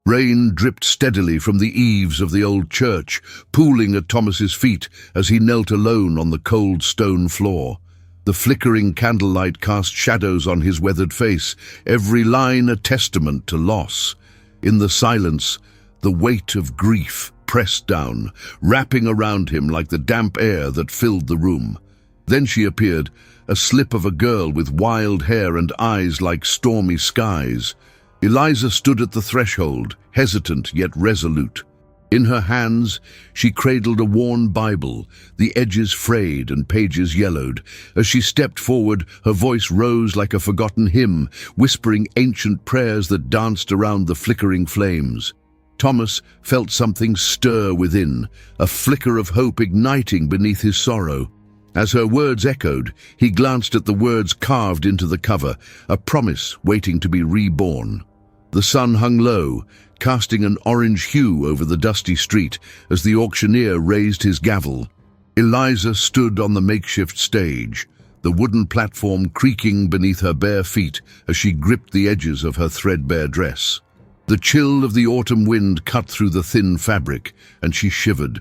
Rain dripped steadily from the eaves of the old church, pooling at Thomas's feet as he knelt alone on the cold stone floor. The flickering candlelight cast shadows on his weathered face, every line a testament to loss. In the silence, the weight of grief pressed down, wrapping around him like the damp air that filled the room. Then she appeared, a slip of a girl with wild hair and eyes like stormy skies. Eliza stood at the threshold, hesitant yet resolute. In her hands, she cradled a worn Bible, the edges frayed and pages yellowed. As she stepped forward, her voice rose like a forgotten hymn, whispering ancient prayers that danced around the flickering flames. Thomas felt something stir within, a flicker of hope igniting beneath his sorrow. As her words echoed, he glanced at the words carved into the cover, a promise waiting to be reborn. The sun hung low, casting an orange hue over the dusty street as the auctioneer raised his gavel. Eliza stood on the makeshift stage, the wooden platform creaking beneath her bare feet as she gripped the edges of her threadbare dress. The chill of the autumn wind cut through the thin fabric, and she shivered.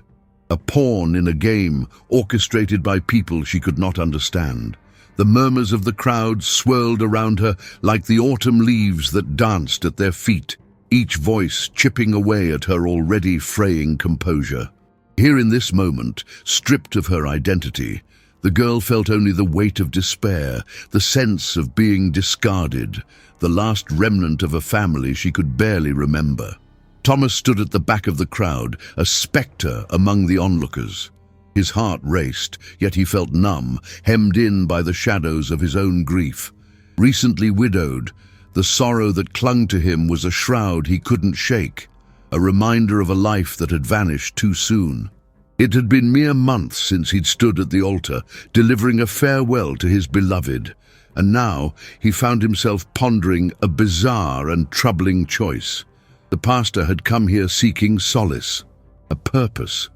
A pawn in a game orchestrated by people she could not understand. The murmurs of the crowd swirled around her like the autumn leaves that danced at their feet, each voice chipping away at her already fraying composure. Here in this moment, stripped of her identity, the girl felt only the weight of despair, the sense of being discarded, the last remnant of a family she could barely remember. Thomas stood at the back of the crowd, a spectre among the onlookers. His heart raced, yet he felt numb, hemmed in by the shadows of his own grief. Recently widowed, the sorrow that clung to him was a shroud he couldn't shake, a reminder of a life that had vanished too soon. It had been mere months since he'd stood at the altar, delivering a farewell to his beloved, and now he found himself pondering a bizarre and troubling choice. The pastor had come here seeking solace, a purpose,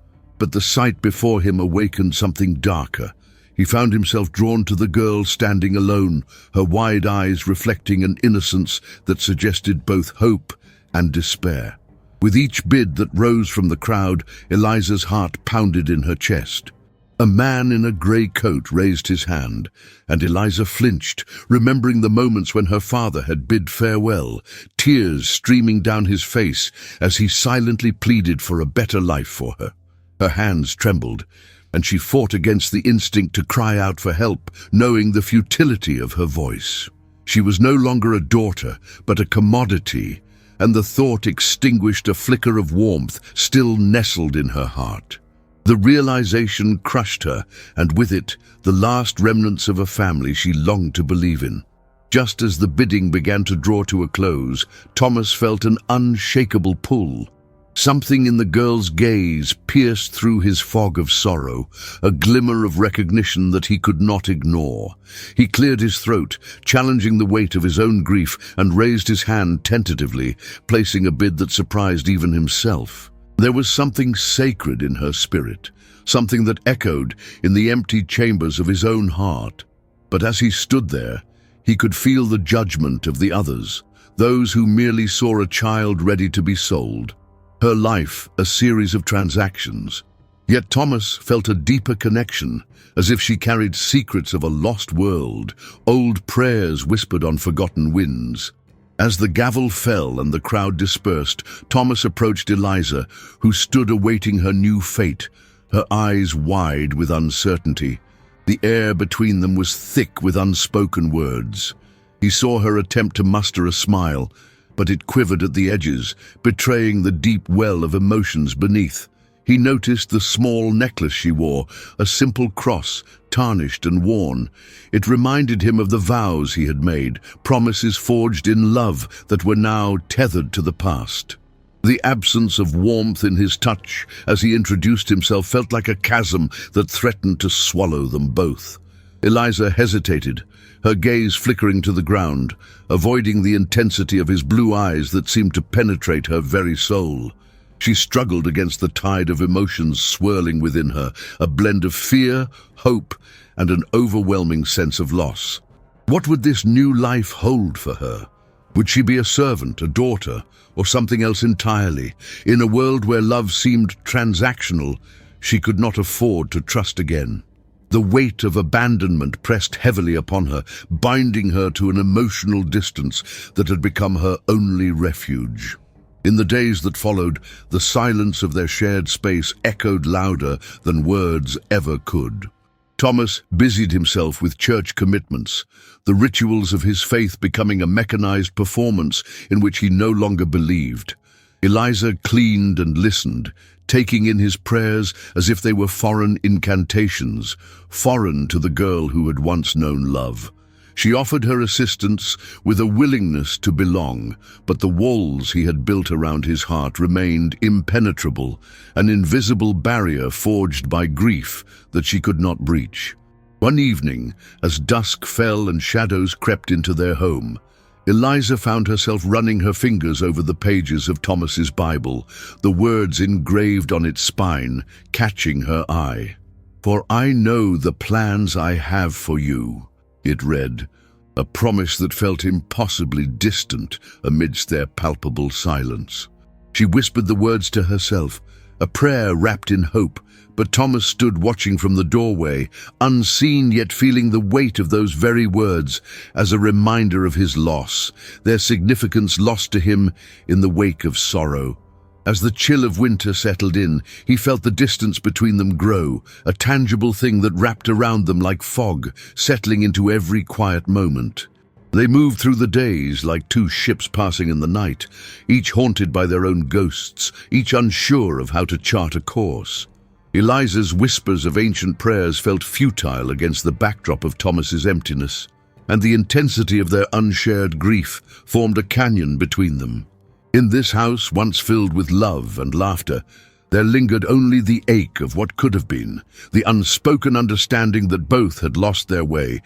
but the sight before him awakened something darker. He found himself drawn to the girl standing alone, her wide eyes reflecting an innocence that suggested both hope and despair. With each bid that rose from the crowd, Eliza's heart pounded in her chest. A man in a grey coat raised his hand, and Eliza flinched, remembering the moments when her father had bid farewell, tears streaming down his face as he silently pleaded for a better life for her. Her hands trembled, and she fought against the instinct to cry out for help, knowing the futility of her voice. She was no longer a daughter, but a commodity, and the thought extinguished a flicker of warmth still nestled in her heart. The realization crushed her, and with it, the last remnants of a family she longed to believe in. Just as the bidding began to draw to a close, Thomas felt an unshakable pull. Something in the girl's gaze pierced through his fog of sorrow, a glimmer of recognition that he could not ignore. He cleared his throat, challenging the weight of his own grief, and raised his hand tentatively, placing a bid that surprised even himself. There was something sacred in her spirit, something that echoed in the empty chambers of his own heart. But as he stood there, he could feel the judgment of the others, those who merely saw a child ready to be sold. Her life a series of transactions. Yet Thomas felt a deeper connection, as if she carried secrets of a lost world, old prayers whispered on forgotten winds. As the gavel fell and the crowd dispersed, Thomas approached Eliza, who stood awaiting her new fate, her eyes wide with uncertainty. The air between them was thick with unspoken words. He saw her attempt to muster a smile, but it quivered at the edges, betraying the deep well of emotions beneath. He noticed the small necklace she wore, a simple cross, tarnished and worn. It reminded him of the vows he had made, promises forged in love that were now tethered to the past. The absence of warmth in his touch as he introduced himself felt like a chasm that threatened to swallow them both. Eliza hesitated, her gaze flickering to the ground, avoiding the intensity of his blue eyes that seemed to penetrate her very soul. She struggled against the tide of emotions swirling within her, a blend of fear, hope, and an overwhelming sense of loss. What would this new life hold for her? Would she be a servant, a daughter, or something else entirely? In a world where love seemed transactional, she could not afford to trust again. The weight of abandonment pressed heavily upon her, binding her to an emotional distance that had become her only refuge. In the days that followed, the silence of their shared space echoed louder than words ever could. Thomas busied himself with church commitments, the rituals of his faith becoming a mechanized performance in which he no longer believed. Eliza cleaned and listened, taking in his prayers as if they were foreign incantations, foreign to the girl who had once known love. She offered her assistance with a willingness to belong, but the walls he had built around his heart remained impenetrable, an invisible barrier forged by grief that she could not breach. One evening, as dusk fell and shadows crept into their home, Eliza found herself running her fingers over the pages of Thomas's Bible, the words engraved on its spine, catching her eye. "For I know the plans I have for you," it read, a promise that felt impossibly distant amidst their palpable silence. She whispered the words to herself, a prayer wrapped in hope, but Thomas stood watching from the doorway, unseen yet feeling the weight of those very words as a reminder of his loss, their significance lost to him in the wake of sorrow. As the chill of winter settled in, he felt the distance between them grow, a tangible thing that wrapped around them like fog, settling into every quiet moment. They moved through the days like two ships passing in the night, each haunted by their own ghosts, each unsure of how to chart a course. Eliza's whispers of ancient prayers felt futile against the backdrop of Thomas's emptiness, and the intensity of their unshared grief formed a canyon between them. In this house, once filled with love and laughter, there lingered only the ache of what could have been, the unspoken understanding that both had lost their way,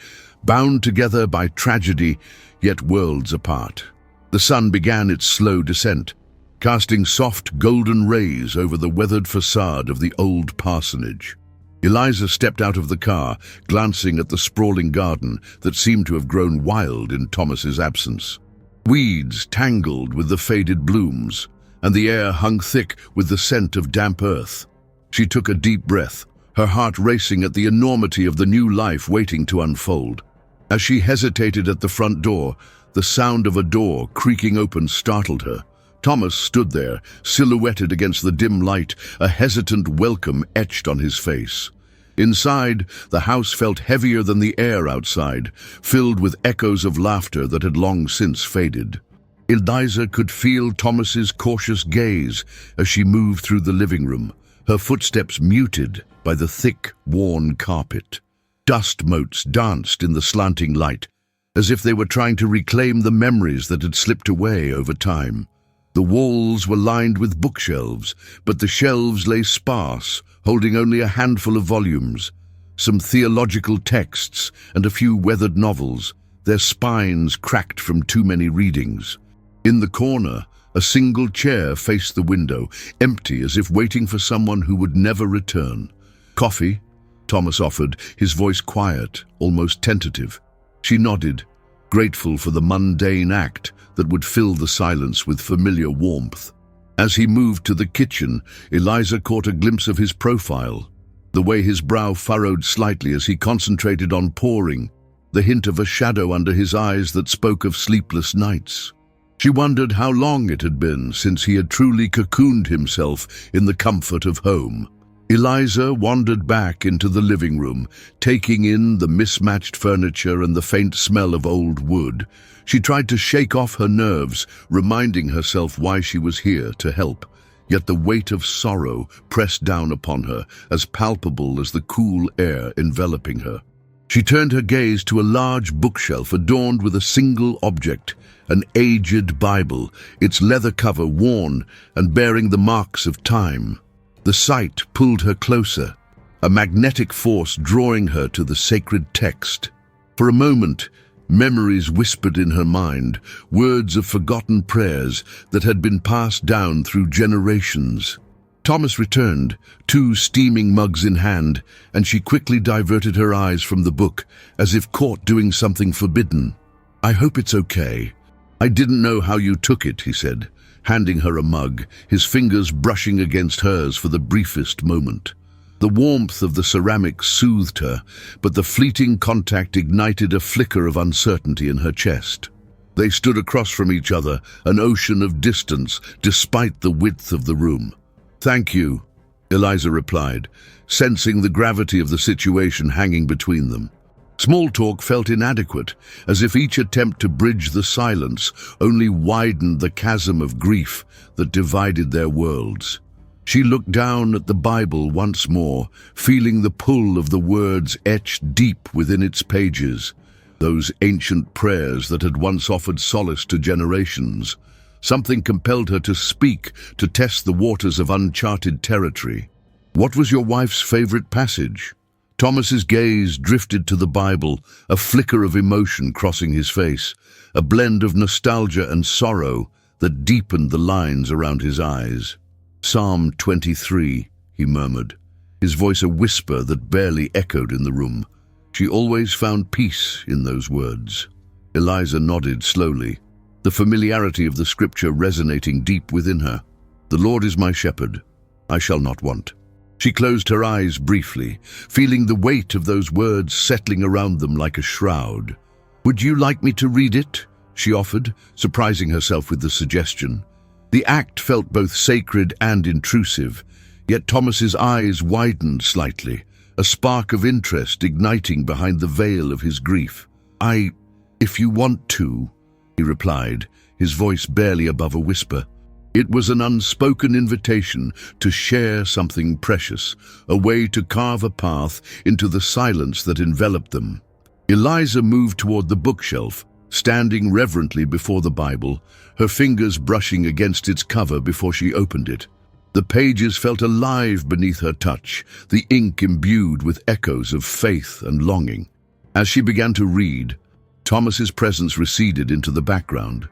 bound together by tragedy, yet worlds apart. The sun began its slow descent, casting soft golden rays over the weathered facade of the old parsonage. Eliza stepped out of the car, glancing at the sprawling garden that seemed to have grown wild in Thomas's absence. Weeds tangled with the faded blooms, and the air hung thick with the scent of damp earth. She took a deep breath, her heart racing at the enormity of the new life waiting to unfold. As she hesitated at the front door, the sound of a door creaking open startled her. Thomas stood there, silhouetted against the dim light, a hesitant welcome etched on his face. Inside, the house felt heavier than the air outside, filled with echoes of laughter that had long since faded. Eliza could feel Thomas's cautious gaze as she moved through the living room, her footsteps muted by the thick, worn carpet. Dust motes danced in the slanting light, as if they were trying to reclaim the memories that had slipped away over time. The walls were lined with bookshelves, but the shelves lay sparse, holding only a handful of volumes, some theological texts and a few weathered novels, their spines cracked from too many readings. In the corner, a single chair faced the window, empty as if waiting for someone who would never return. "Coffee?" Thomas offered, his voice quiet, almost tentative. She nodded, grateful for the mundane act that would fill the silence with familiar warmth. As he moved to the kitchen, Eliza caught a glimpse of his profile, the way his brow furrowed slightly as he concentrated on pouring, the hint of a shadow under his eyes that spoke of sleepless nights. She wondered how long it had been since he had truly cocooned himself in the comfort of home. Eliza wandered back into the living room, taking in the mismatched furniture and the faint smell of old wood. She tried to shake off her nerves, reminding herself why she was here to help. Yet the weight of sorrow pressed down upon her, as palpable as the cool air enveloping her. She turned her gaze to a large bookshelf adorned with a single object, an aged Bible, its leather cover worn and bearing the marks of time. The sight pulled her closer, a magnetic force drawing her to the sacred text. For a moment, memories whispered in her mind, words of forgotten prayers that had been passed down through generations. Thomas returned, 2 steaming mugs in hand, and she quickly diverted her eyes from the book, as if caught doing something forbidden. "I hope it's okay." "I didn't know how you took it," he said, handing her a mug, his fingers brushing against hers for the briefest moment. The warmth of the ceramic soothed her, but the fleeting contact ignited a flicker of uncertainty in her chest. They stood across from each other, an ocean of distance, despite the width of the room. "Thank you," Eliza replied, sensing the gravity of the situation hanging between them. Small talk felt inadequate, as if each attempt to bridge the silence only widened the chasm of grief that divided their worlds. She looked down at the Bible once more, feeling the pull of the words etched deep within its pages, those ancient prayers that had once offered solace to generations. Something compelled her to speak, to test the waters of uncharted territory. "What was your wife's favorite passage?" Thomas's gaze drifted to the Bible, a flicker of emotion crossing his face, a blend of nostalgia and sorrow that deepened the lines around his eyes. "Psalm 23, he murmured, his voice a whisper that barely echoed in the room. She always found peace in those words. Eliza nodded slowly, the familiarity of the scripture resonating deep within her. "The Lord is my shepherd, I shall not want." She closed her eyes briefly, feeling the weight of those words settling around them like a shroud. "Would you like me to read it?" she offered, surprising herself with the suggestion. The act felt both sacred and intrusive, yet Thomas's eyes widened slightly, a spark of interest igniting behind the veil of his grief. If you want to," he replied, his voice barely above a whisper. It was an unspoken invitation to share something precious, a way to carve a path into the silence that enveloped them. Eliza moved toward the bookshelf, standing reverently before the Bible, her fingers brushing against its cover before she opened it. The pages felt alive beneath her touch, the ink imbued with echoes of faith and longing. As she began to read, Thomas's presence receded into the background,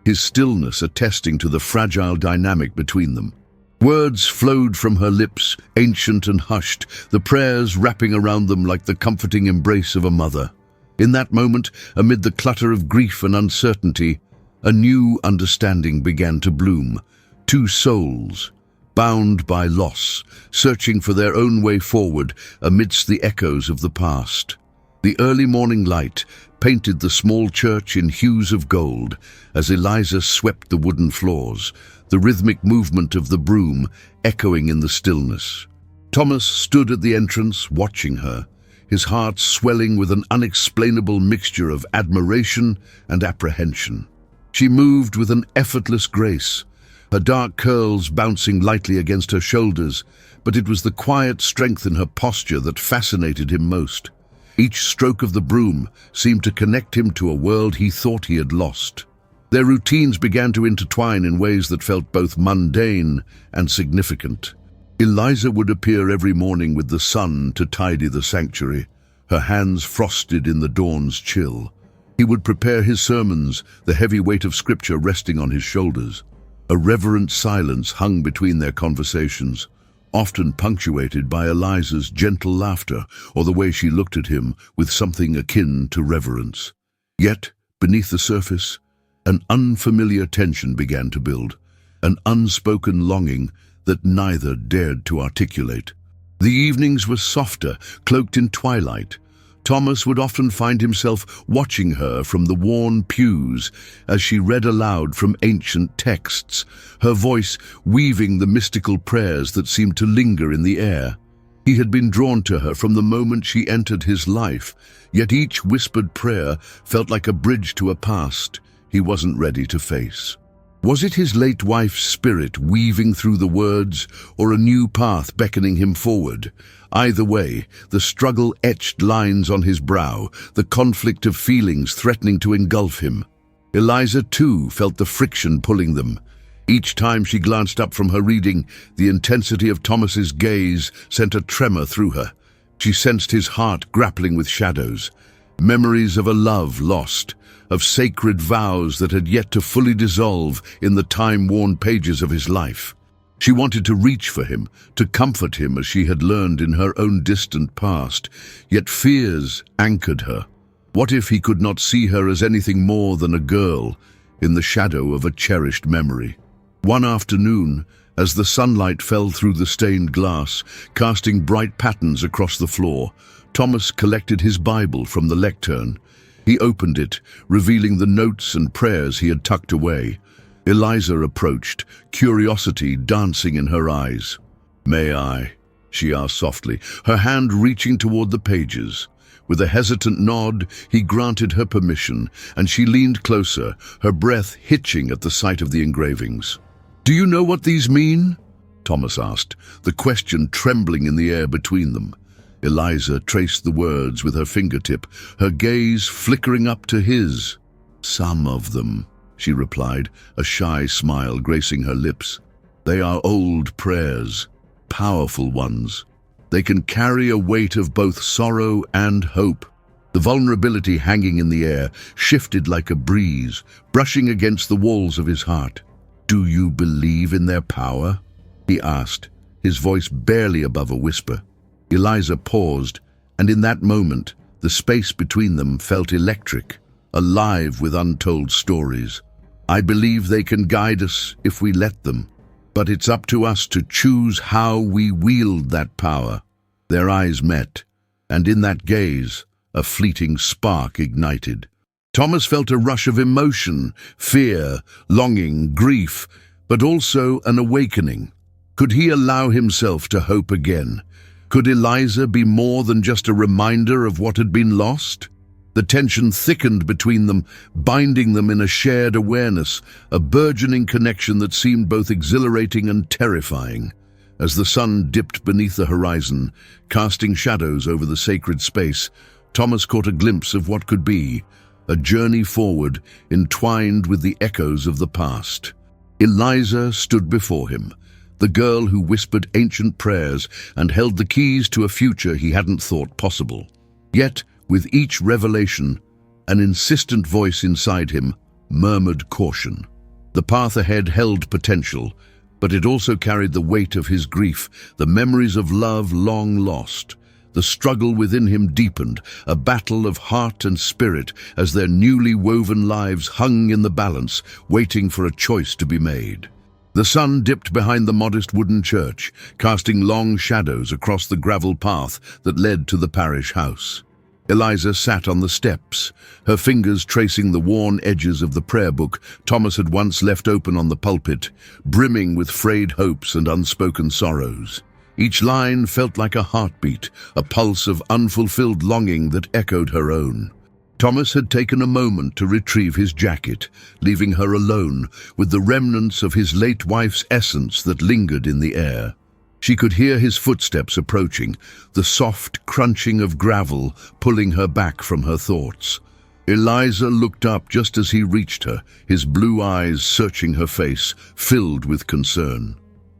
his stillness attesting to the fragile dynamic between them. Words flowed from her lips, ancient and hushed, the prayers wrapping around them like the comforting embrace of a mother. In that moment, amid the clutter of grief and uncertainty, a new understanding began to bloom. Two souls, bound by loss, searching for their own way forward amidst the echoes of the past. The early morning light painted the small church in hues of gold as Eliza swept the wooden floors, the rhythmic movement of the broom echoing in the stillness. Thomas stood at the entrance, watching her, his heart swelling with an unexplainable mixture of admiration and apprehension. She moved with an effortless grace, her dark curls bouncing lightly against her shoulders, but it was the quiet strength in her posture that fascinated him most. Each stroke of the broom seemed to connect him to a world he thought he had lost. Their routines began to intertwine in ways that felt both mundane and significant. Eliza would appear every morning with the sun to tidy the sanctuary, her hands frosted in the dawn's chill. He would prepare his sermons, the heavy weight of scripture resting on his shoulders. A reverent silence hung between their conversations, often punctuated by Eliza's gentle laughter or the way she looked at him with something akin to reverence. Yet, beneath the surface, an unfamiliar tension began to build, an unspoken longing that neither dared to articulate. The evenings were softer, cloaked in twilight. Thomas would often find himself watching her from the worn pews as she read aloud from ancient texts, her voice weaving the mystical prayers that seemed to linger in the air. He had been drawn to her from the moment she entered his life, yet each whispered prayer felt like a bridge to a past he wasn't ready to face. Was it his late wife's spirit weaving through the words, or a new path beckoning him forward? Either way, the struggle etched lines on his brow, the conflict of feelings threatening to engulf him. Eliza, too, felt the friction pulling them. Each time she glanced up from her reading, the intensity of Thomas's gaze sent a tremor through her. She sensed his heart grappling with shadows, memories of a love lost, of sacred vows that had yet to fully dissolve in the time-worn pages of his life. She wanted to reach for him, to comfort him as she had learned in her own distant past, yet fears anchored her. What if he could not see her as anything more than a girl? in the shadow of a cherished memory. One afternoon, as the sunlight fell through the stained glass, casting bright patterns across the floor, Thomas collected his Bible from the lectern. He opened it, revealing the notes and prayers he had tucked away. Eliza approached, curiosity dancing in her eyes. "May I?" she asked softly, her hand reaching toward the pages. With a hesitant nod, he granted her permission, and she leaned closer, her breath hitching at the sight of the engravings. "Do you know what these mean?" Thomas asked, the question trembling in the air between them. Eliza traced the words with her fingertip, her gaze flickering up to his. "Some of them," she replied, a shy smile gracing her lips. "They are old prayers, powerful ones. They can carry a weight of both sorrow and hope." The vulnerability hanging in the air shifted like a breeze, brushing against the walls of his heart. "Do you believe in their power?" he asked, his voice barely above a whisper. Eliza paused, and in that moment, the space between them felt electric, alive with untold stories. "I believe they can guide us if we let them, but it's up to us to choose how we wield that power." Their eyes met, and in that gaze, a fleeting spark ignited. Thomas felt a rush of emotion, fear, longing, grief, but also an awakening. Could he allow himself to hope again? Could Eliza be more than just a reminder of what had been lost? The tension thickened between them, binding them in a shared awareness, a burgeoning connection that seemed both exhilarating and terrifying. As the sun dipped beneath the horizon, casting shadows over the sacred space, Thomas caught a glimpse of what could be, a journey forward entwined with the echoes of the past. Eliza stood before him, the girl who whispered ancient prayers and held the keys to a future he hadn't thought possible. Yet, with each revelation, an insistent voice inside him murmured caution. The path ahead held potential, but it also carried the weight of his grief, the memories of love long lost. The struggle within him deepened, a battle of heart and spirit as their newly woven lives hung in the balance, waiting for a choice to be made. The sun dipped behind the modest wooden church, casting long shadows across the gravel path that led to the parish house. Eliza sat on the steps, her fingers tracing the worn edges of the prayer book Thomas had once left open on the pulpit, brimming with frayed hopes and unspoken sorrows. Each line felt like a heartbeat, a pulse of unfulfilled longing that echoed her own. Thomas had taken a moment to retrieve his jacket, leaving her alone with the remnants of his late wife's essence that lingered in the air. She could hear his footsteps approaching, the soft crunching of gravel pulling her back from her thoughts. Eliza looked up just as he reached her, his blue eyes searching her face, filled with concern.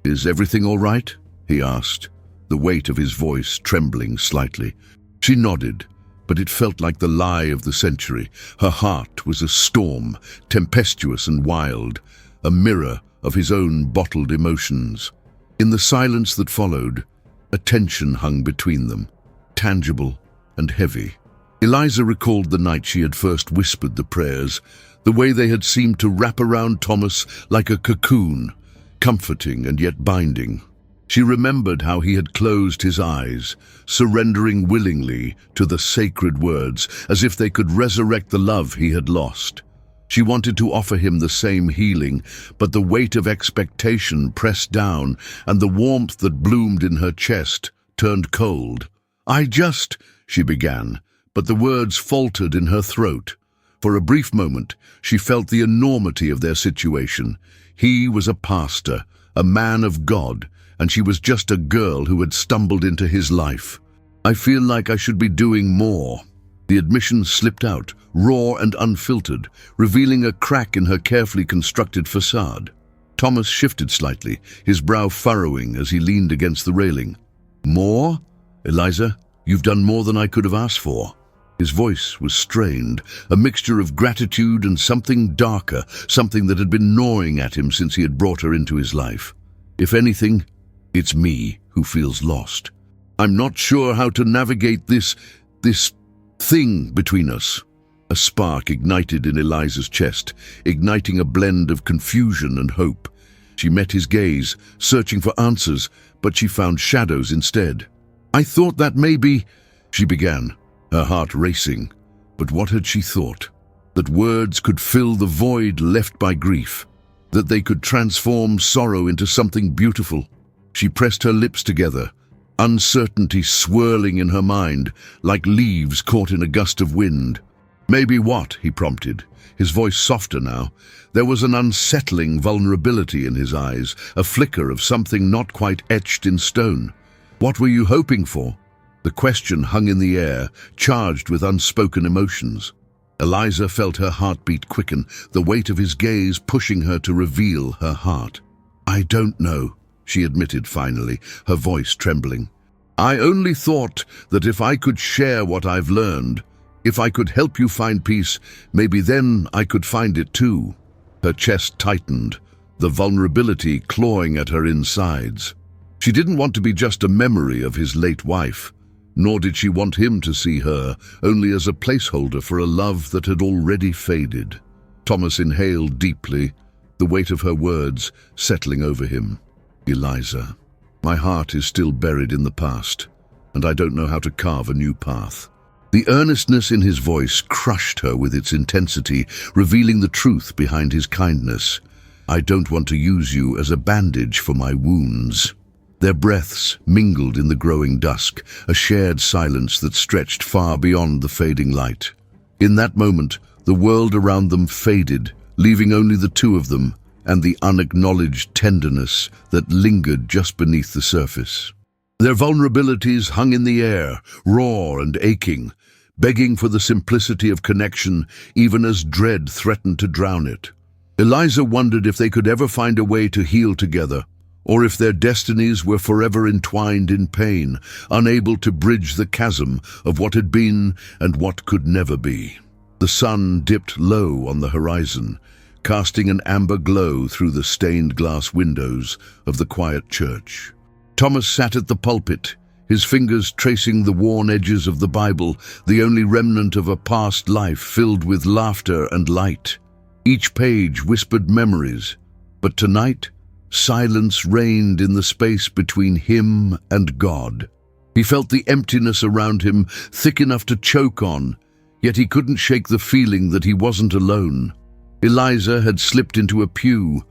"Is everything all right?" he asked, the weight of his voice trembling slightly. She nodded, but it felt like the lie of the century. Her heart was a storm, tempestuous and wild, a mirror of his own bottled emotions. In the silence that followed, a tension hung between them, tangible and heavy. Eliza recalled the night she had first whispered the prayers, the way they had seemed to wrap around Thomas like a cocoon, comforting and yet binding. She remembered how he had closed his eyes, surrendering willingly to the sacred words, as if they could resurrect the love he had lost. She wanted to offer him the same healing, but the weight of expectation pressed down, and the warmth that bloomed in her chest turned cold. She began, but the words faltered in her throat. For a brief moment, she felt the enormity of their situation. He was a pastor, a man of God, and she was just a girl who had stumbled into his life. "I feel like I should be doing more." The admission slipped out, raw and unfiltered, revealing a crack in her carefully constructed facade. Thomas shifted slightly, his brow furrowing as he leaned against the railing. "More? Eliza, you've done more than I could have asked for." His voice was strained, a mixture of gratitude and something darker, something that had been gnawing at him since he had brought her into his life. "If anything, it's me who feels lost. I'm not sure how to navigate this thing between us." A spark ignited in Eliza's chest, igniting a blend of confusion and hope. She met his gaze, searching for answers, but she found shadows instead. "I thought that maybe," she began, her heart racing. But what had she thought? That words could fill the void left by grief, that they could transform sorrow into something beautiful. She pressed her lips together, uncertainty swirling in her mind, like leaves caught in a gust of wind. "Maybe what?" he prompted, his voice softer now. There was an unsettling vulnerability in his eyes, a flicker of something not quite etched in stone. "What were you hoping for?" The question hung in the air, charged with unspoken emotions. Eliza felt her heartbeat quicken, the weight of his gaze pushing her to reveal her heart. "I don't know," she admitted finally, her voice trembling. "I only thought that if I could share what I've learned, if I could help you find peace, maybe then I could find it too." Her chest tightened, the vulnerability clawing at her insides. She didn't want to be just a memory of his late wife, nor did she want him to see her only as a placeholder for a love that had already faded. Thomas inhaled deeply, the weight of her words settling over him. "Eliza, my heart is still buried in the past, and I don't know how to carve a new path." The earnestness in his voice crushed her with its intensity, revealing the truth behind his kindness. "I don't want to use you as a bandage for my wounds." Their breaths mingled in the growing dusk, a shared silence that stretched far beyond the fading light. In that moment, the world around them faded, leaving only the two of them and the unacknowledged tenderness that lingered just beneath the surface. Their vulnerabilities hung in the air, raw and aching, begging for the simplicity of connection even as dread threatened to drown it. Eliza wondered if they could ever find a way to heal together, or if their destinies were forever entwined in pain, unable to bridge the chasm of what had been and what could never be. The sun dipped low on the horizon, casting an amber glow through the stained glass windows of the quiet church. Thomas sat at the pulpit, his fingers tracing the worn edges of the Bible, the only remnant of a past life filled with laughter and light. Each page whispered memories, but tonight, silence reigned in the space between him and God. He felt the emptiness around him, thick enough to choke on, yet he couldn't shake the feeling that he wasn't alone. Eliza had slipped into a pew,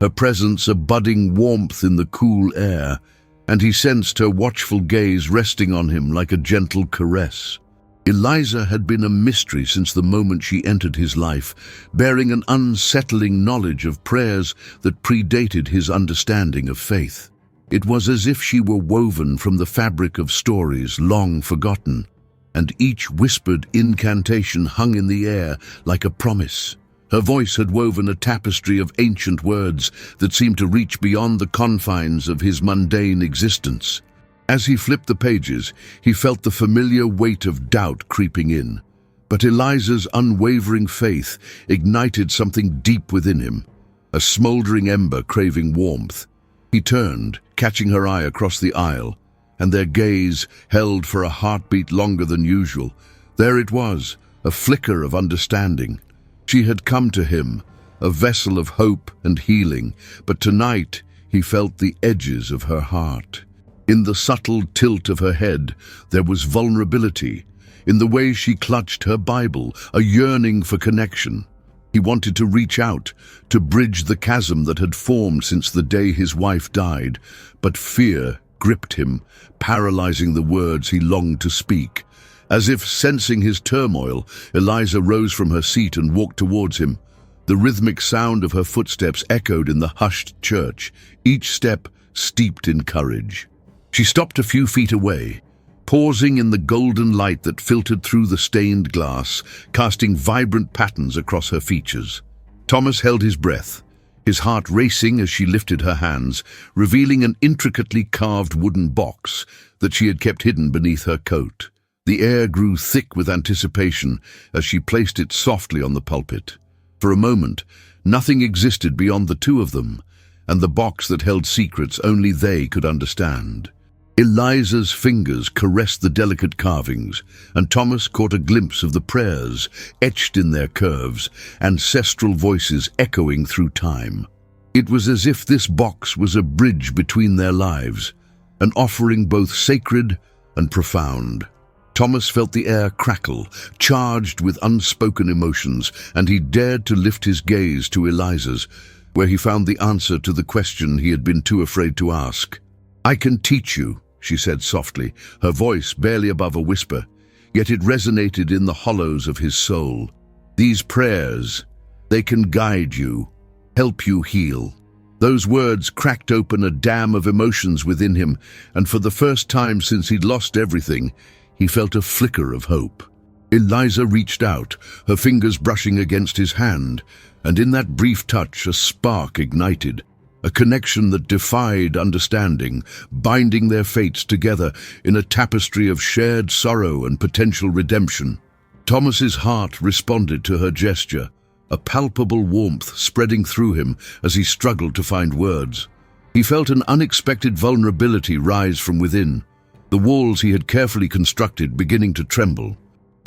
her presence a budding warmth in the cool air, and he sensed her watchful gaze resting on him like a gentle caress. Eliza had been a mystery since the moment she entered his life, bearing an unsettling knowledge of prayers that predated his understanding of faith. It was as if she were woven from the fabric of stories long forgotten, and each whispered incantation hung in the air like a promise. Her voice had woven a tapestry of ancient words that seemed to reach beyond the confines of his mundane existence. As he flipped the pages, he felt the familiar weight of doubt creeping in. But Eliza's unwavering faith ignited something deep within him, a smoldering ember craving warmth. He turned, catching her eye across the aisle, and their gaze held for a heartbeat longer than usual. There it was, a flicker of understanding. She had come to him, a vessel of hope and healing, but tonight he felt the edges of her heart. In the subtle tilt of her head, there was vulnerability. In the way she clutched her Bible, a yearning for connection. He wanted to reach out, to bridge the chasm that had formed since the day his wife died, but fear gripped him, paralyzing the words he longed to speak. As if sensing his turmoil, Eliza rose from her seat and walked towards him. The rhythmic sound of her footsteps echoed in the hushed church, each step steeped in courage. She stopped a few feet away, pausing in the golden light that filtered through the stained glass, casting vibrant patterns across her features. Thomas held his breath, his heart racing as she lifted her hands, revealing an intricately carved wooden box that she had kept hidden beneath her coat. The air grew thick with anticipation as she placed it softly on the pulpit. For a moment, nothing existed beyond the two of them, and the box that held secrets only they could understand. Eliza's fingers caressed the delicate carvings, and Thomas caught a glimpse of the prayers etched in their curves, ancestral voices echoing through time. It was as if this box was a bridge between their lives, an offering both sacred and profound. Thomas felt the air crackle, charged with unspoken emotions, and he dared to lift his gaze to Eliza's, where he found the answer to the question he had been too afraid to ask. "I can teach you," she said softly, her voice barely above a whisper, yet it resonated in the hollows of his soul. "These prayers, they can guide you, help you heal." Those words cracked open a dam of emotions within him, and for the first time since he'd lost everything, he felt a flicker of hope. Eliza reached out, her fingers brushing against his hand, and in that brief touch a spark ignited, a connection that defied understanding, binding their fates together in a tapestry of shared sorrow and potential redemption. Thomas's heart responded to her gesture, a palpable warmth spreading through him as he struggled to find words. He felt an unexpected vulnerability rise from within, the walls he had carefully constructed beginning to tremble.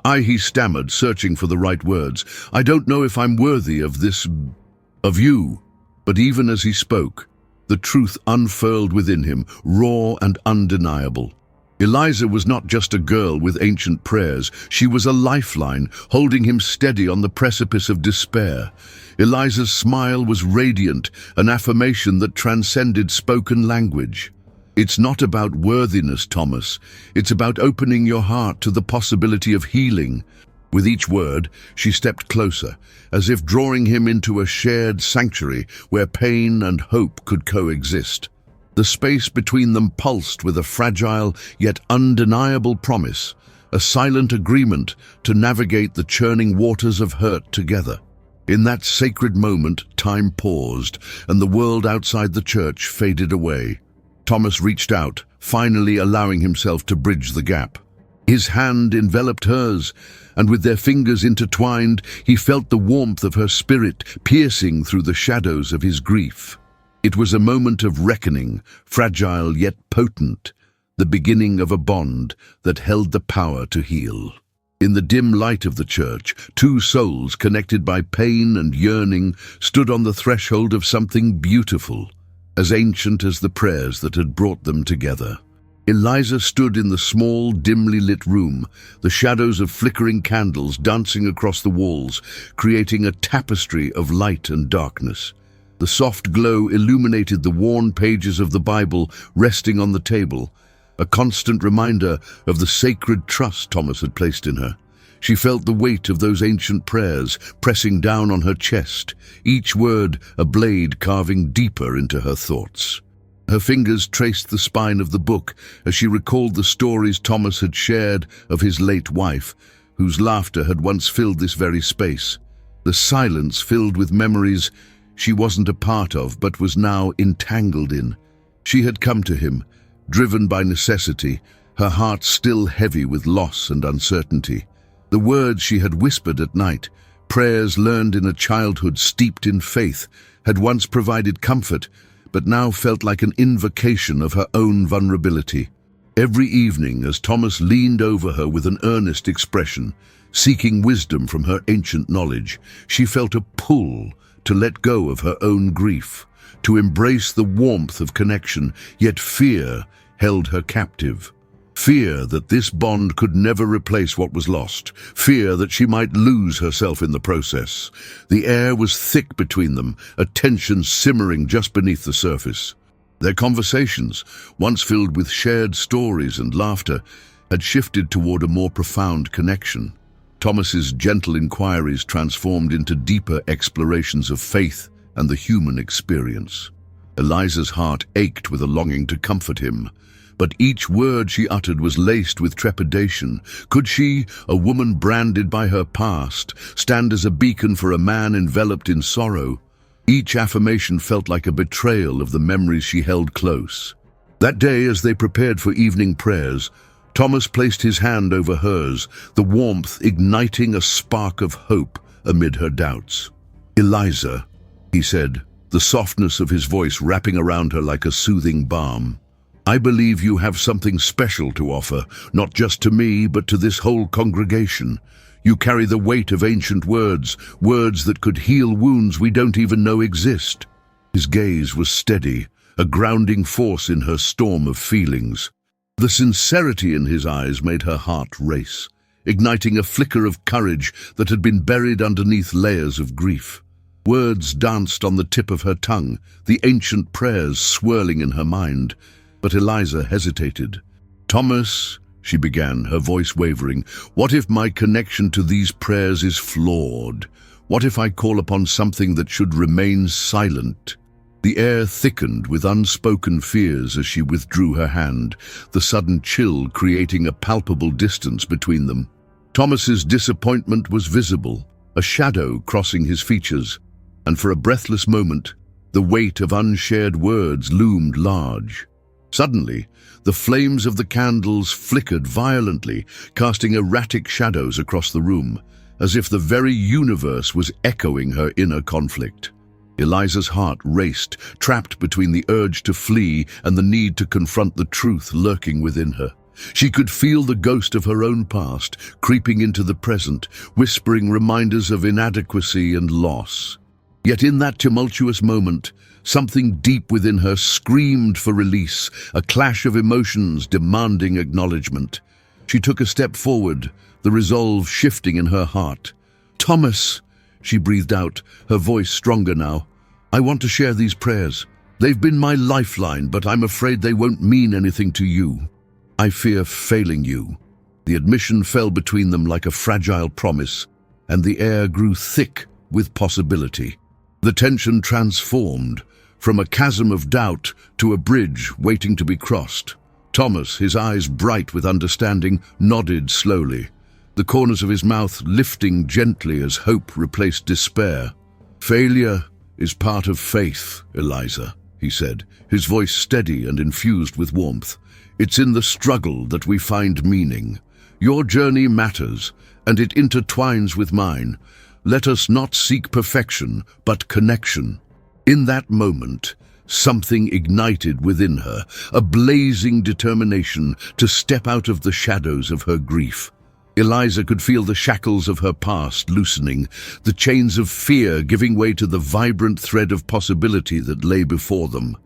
He stammered, searching for the right words. "I don't know if I'm worthy of this, of you." But even as he spoke, the truth unfurled within him, raw and undeniable. Eliza was not just a girl with ancient prayers. She was a lifeline, holding him steady on the precipice of despair. Eliza's smile was radiant, an affirmation that transcended spoken language. "It's not about worthiness, Thomas. It's about opening your heart to the possibility of healing." With each word, she stepped closer, as if drawing him into a shared sanctuary where pain and hope could coexist. The space between them pulsed with a fragile yet undeniable promise, a silent agreement to navigate the churning waters of hurt together. In that sacred moment, time paused, and the world outside the church faded away. Thomas reached out, finally allowing himself to bridge the gap. His hand enveloped hers, and with their fingers intertwined, he felt the warmth of her spirit piercing through the shadows of his grief. It was a moment of reckoning, fragile yet potent, the beginning of a bond that held the power to heal. In the dim light of the church, two souls connected by pain and yearning stood on the threshold of something beautiful, as ancient as the prayers that had brought them together. Eliza stood in the small, dimly lit room, the shadows of flickering candles dancing across the walls, creating a tapestry of light and darkness. The soft glow illuminated the worn pages of the Bible resting on the table, a constant reminder of the sacred trust Thomas had placed in her. She felt the weight of those ancient prayers pressing down on her chest, each word a blade carving deeper into her thoughts. Her fingers traced the spine of the book as she recalled the stories Thomas had shared of his late wife, whose laughter had once filled this very space. The silence filled with memories she wasn't a part of but was now entangled in. She had come to him, driven by necessity, her heart still heavy with loss and uncertainty. The words she had whispered at night, prayers learned in a childhood steeped in faith, had once provided comfort, but now felt like an invocation of her own vulnerability. Every evening, as Thomas leaned over her with an earnest expression, seeking wisdom from her ancient knowledge, she felt a pull to let go of her own grief, to embrace the warmth of connection, yet fear held her captive. Fear that this bond could never replace what was lost. Fear that she might lose herself in the process. The air was thick between them, a tension simmering just beneath the surface. Their conversations, once filled with shared stories and laughter, had shifted toward a more profound connection. Thomas's gentle inquiries transformed into deeper explorations of faith and the human experience. Eliza's heart ached with a longing to comfort him, but each word she uttered was laced with trepidation. Could she, a woman branded by her past, stand as a beacon for a man enveloped in sorrow? Each affirmation felt like a betrayal of the memories she held close. That day, as they prepared for evening prayers, Thomas placed his hand over hers, the warmth igniting a spark of hope amid her doubts. "Eliza," he said, the softness of his voice wrapping around her like a soothing balm. I believe you have something special to offer, not just to me, but to this whole congregation. You carry the weight of ancient words, words that could heal wounds we don't even know exist." His gaze was steady, a grounding force in her storm of feelings. The sincerity in his eyes made her heart race, igniting a flicker of courage that had been buried underneath layers of grief. Words danced on the tip of her tongue, the ancient prayers swirling in her mind. But Eliza hesitated. "Thomas," she began, her voice wavering, "what if my connection to these prayers is flawed? What if I call upon something that should remain silent?" The air thickened with unspoken fears as she withdrew her hand, the sudden chill creating a palpable distance between them. Thomas's disappointment was visible, a shadow crossing his features, and for a breathless moment, the weight of unshared words loomed large. Suddenly, the flames of the candles flickered violently, casting erratic shadows across the room, as if the very universe was echoing her inner conflict. Eliza's heart raced, trapped between the urge to flee and the need to confront the truth lurking within her. She could feel the ghost of her own past creeping into the present, whispering reminders of inadequacy and loss. Yet in that tumultuous moment, something deep within her screamed for release, a clash of emotions demanding acknowledgement. She took a step forward, the resolve shifting in her heart. "Thomas," she breathed out, her voice stronger now, "I want to share these prayers. They've been my lifeline, but I'm afraid they won't mean anything to you. I fear failing you." The admission fell between them like a fragile promise, and the air grew thick with possibility. The tension transformed, from a chasm of doubt to a bridge waiting to be crossed. Thomas, his eyes bright with understanding, nodded slowly, the corners of his mouth lifting gently as hope replaced despair. "Failure is part of faith, Eliza," he said, his voice steady and infused with warmth. "It's in the struggle that we find meaning. Your journey matters, and it intertwines with mine. Let us not seek perfection, but connection." In that moment, something ignited within her, a blazing determination to step out of the shadows of her grief. Eliza could feel the shackles of her past loosening, the chains of fear giving way to the vibrant thread of possibility that lay before them.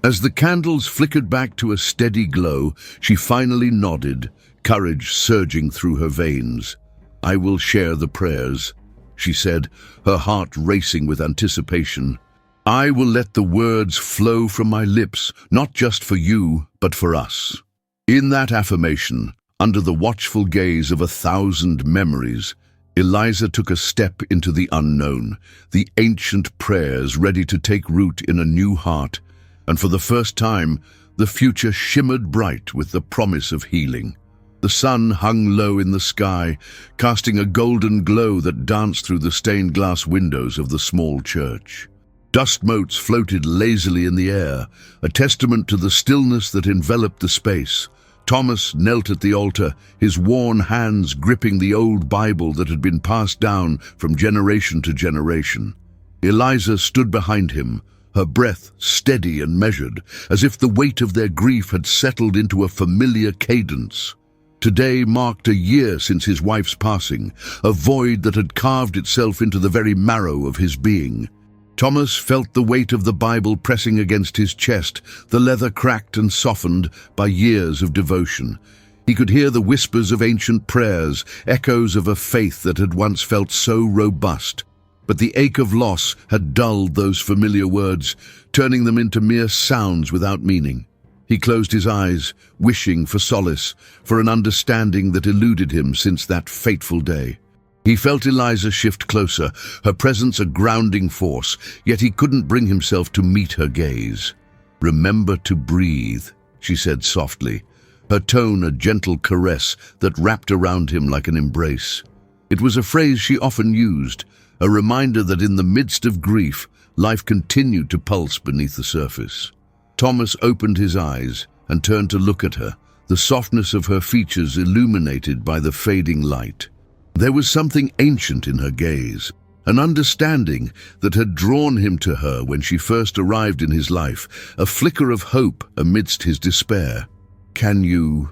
As the candles flickered back to a steady glow, she finally nodded, courage surging through her veins. "I will share the prayers," she said, her heart racing with anticipation. "I will let the words flow from my lips, not just for you, but for us." In that affirmation, under the watchful gaze of 1,000 memories, Eliza took a step into the unknown, the ancient prayers ready to take root in a new heart, and for the first time, the future shimmered bright with the promise of healing. The sun hung low in the sky, casting a golden glow that danced through the stained glass windows of the small church. Dust motes floated lazily in the air, a testament to the stillness that enveloped the space. Thomas knelt at the altar, his worn hands gripping the old Bible that had been passed down from generation to generation. Eliza stood behind him, her breath steady and measured, as if the weight of their grief had settled into a familiar cadence. Today marked a year since his wife's passing, a void that had carved itself into the very marrow of his being. Thomas felt the weight of the Bible pressing against his chest, the leather cracked and softened by years of devotion. He could hear the whispers of ancient prayers, echoes of a faith that had once felt so robust. But the ache of loss had dulled those familiar words, turning them into mere sounds without meaning. He closed his eyes, wishing for solace, for an understanding that eluded him since that fateful day. He felt Eliza shift closer, her presence a grounding force, yet he couldn't bring himself to meet her gaze. "Remember to breathe," she said softly, her tone a gentle caress that wrapped around him like an embrace. It was a phrase she often used, a reminder that in the midst of grief, life continued to pulse beneath the surface. Thomas opened his eyes and turned to look at her, the softness of her features illuminated by the fading light. There was something ancient in her gaze, an understanding that had drawn him to her when she first arrived in his life, a flicker of hope amidst his despair. Can you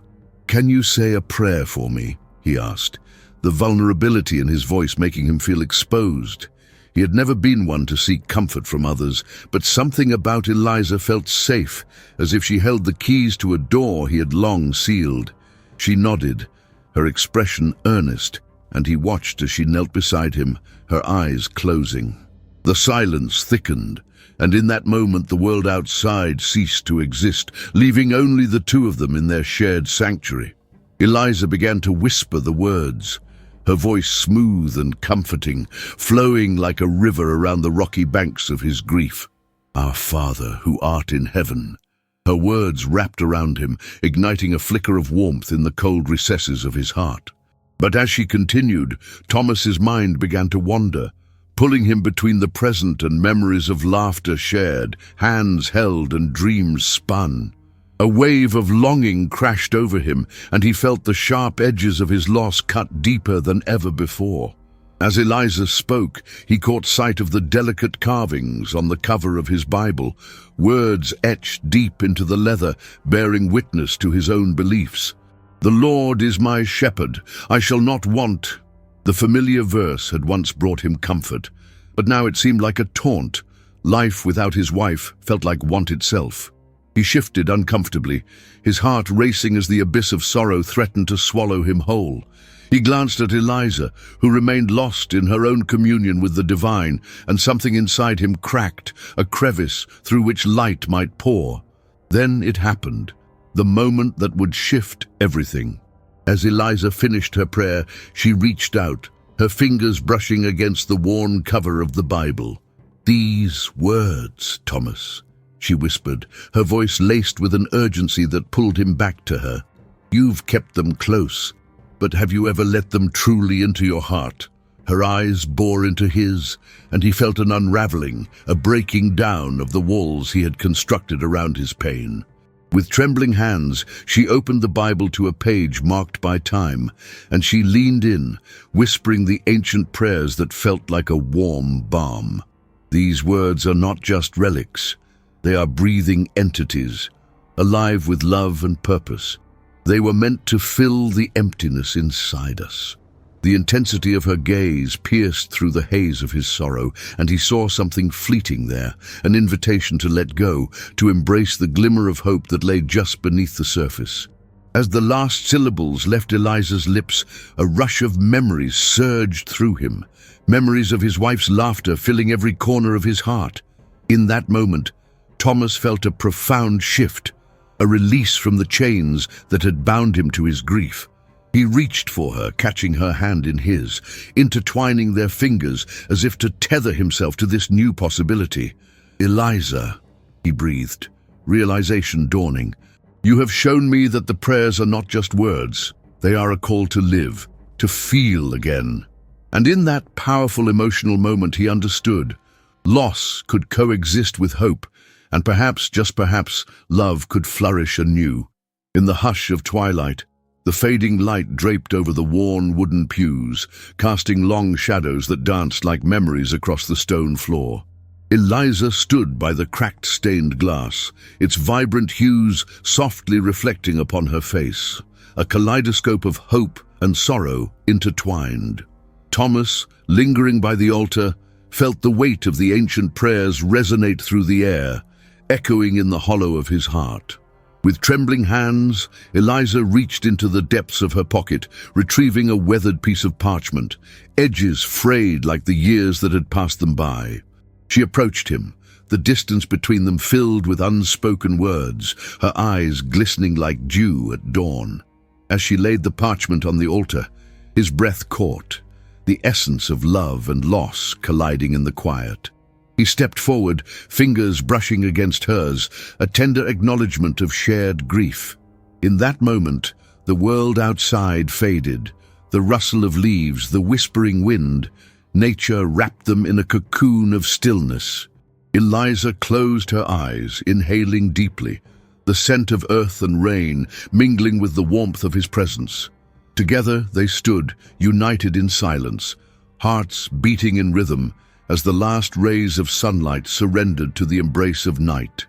say a prayer for me?" he asked, the vulnerability in his voice making him feel exposed. He had never been one to seek comfort from others, but something about Eliza felt safe, as if she held the keys to a door he had long sealed. She nodded, her expression earnest, and he watched as she knelt beside him, her eyes closing. The silence thickened, and in that moment the world outside ceased to exist, leaving only the two of them in their shared sanctuary. Eliza began to whisper the words, her voice smooth and comforting, flowing like a river around the rocky banks of his grief. "Our Father, who art in heaven." Her words wrapped around him, igniting a flicker of warmth in the cold recesses of his heart. But as she continued, Thomas's mind began to wander, pulling him between the present and memories of laughter shared, hands held and dreams spun. A wave of longing crashed over him, and he felt the sharp edges of his loss cut deeper than ever before. As Eliza spoke, he caught sight of the delicate carvings on the cover of his Bible, words etched deep into the leather, bearing witness to his own beliefs. "The Lord is my shepherd, I shall not want." The familiar verse had once brought him comfort, but now it seemed like a taunt. Life without his wife felt like want itself. He shifted uncomfortably, his heart racing as the abyss of sorrow threatened to swallow him whole. He glanced at Eliza, who remained lost in her own communion with the divine, and something inside him cracked, a crevice through which light might pour. Then it happened, the moment that would shift everything. As Eliza finished her prayer, she reached out, her fingers brushing against the worn cover of the Bible. "These words, Thomas," she whispered, her voice laced with an urgency that pulled him back to her. "You've kept them close, but have you ever let them truly into your heart?" Her eyes bore into his, and he felt an unraveling, a breaking down of the walls he had constructed around his pain. With trembling hands, she opened the Bible to a page marked by time, and she leaned in, whispering the ancient prayers that felt like a warm balm. These words are not just relics. They are breathing entities, alive with love and purpose. They were meant to fill the emptiness inside us. The intensity of her gaze pierced through the haze of his sorrow, and he saw something fleeting there, an invitation to let go, to embrace the glimmer of hope that lay just beneath the surface. As the last syllables left Eliza's lips, a rush of memories surged through him, memories of his wife's laughter filling every corner of his heart. In that moment, Thomas felt a profound shift, a release from the chains that had bound him to his grief. He reached for her, catching her hand in his, intertwining their fingers as if to tether himself to this new possibility. "Eliza," he breathed, realization dawning. "You have shown me that the prayers are not just words. They are a call to live, to feel again." And in that powerful emotional moment he understood. Loss could coexist with hope, and perhaps, just perhaps, love could flourish anew. In the hush of twilight, the fading light draped over the worn wooden pews, casting long shadows that danced like memories across the stone floor. Eliza stood by the cracked stained glass, its vibrant hues softly reflecting upon her face, a kaleidoscope of hope and sorrow intertwined. Thomas, lingering by the altar, felt the weight of the ancient prayers resonate through the air, echoing in the hollow of his heart. With trembling hands, Eliza reached into the depths of her pocket, retrieving a weathered piece of parchment, edges frayed like the years that had passed them by. She approached him, the distance between them filled with unspoken words, her eyes glistening like dew at dawn. As she laid the parchment on the altar, his breath caught, the essence of love and loss colliding in the quiet. He stepped forward, fingers brushing against hers, a tender acknowledgement of shared grief. In that moment, the world outside faded, the rustle of leaves, the whispering wind. Nature wrapped them in a cocoon of stillness. Eliza closed her eyes, inhaling deeply, the scent of earth and rain mingling with the warmth of his presence. Together they stood, united in silence, hearts beating in rhythm as the last rays of sunlight surrendered to the embrace of night.